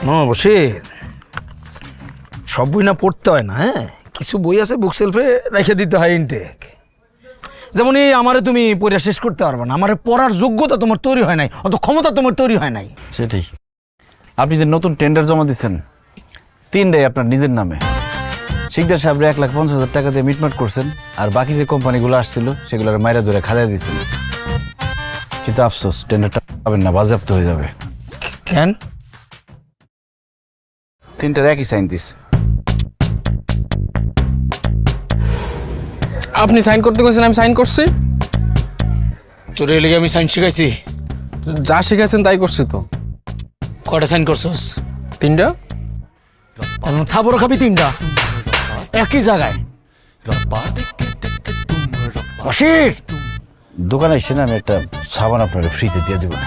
বসির সব বই না পড়তে হয় না, হ্যাঁ কিছু বই আছে বুক সেলফে রেখে দিতে হয় ইনটেক। যেমন এই আমারে তুমি পড়া শেষ করতে পারবে না, আমারে পড়ার যোগ্যতা তোমার তৈরি হয় নাই, অত ক্ষমতা তোমার তৈরি হয় নাই। সেটাই, আপনি যে নতুন টেন্ডার জমা দিচ্ছেন 3টাই আপনার নিজের নামে। শিকদার সাহেবরা 1,50,000 টাকা দিয়ে মিটমাট করছেন, আর বাকি যে কোম্পানিগুলো আসছিল সেগুলোর মাইরা ধরে খালিয়ে দিচ্ছেন। কিন্তু আফসোস টেন্ডারটা পাবেন না, বাজেয়াপ্ত হয়ে যাবে। কেন? 3টার একই সাইন দিস। আপনি সাইন করতে গেছেন, আমি সাইন করছি। তোর লেগে আমি সাইন শিখাইছি? যা শিখাইছেন তাই করছি তো। কয়টা সাইন করছস? 3টা। খাবারও খাবি 3টা একই জায়গায়? বসির দোকানে এসে না আমি একটা সাবান আপনার ফ্রিতে দিয়ে দেবো না।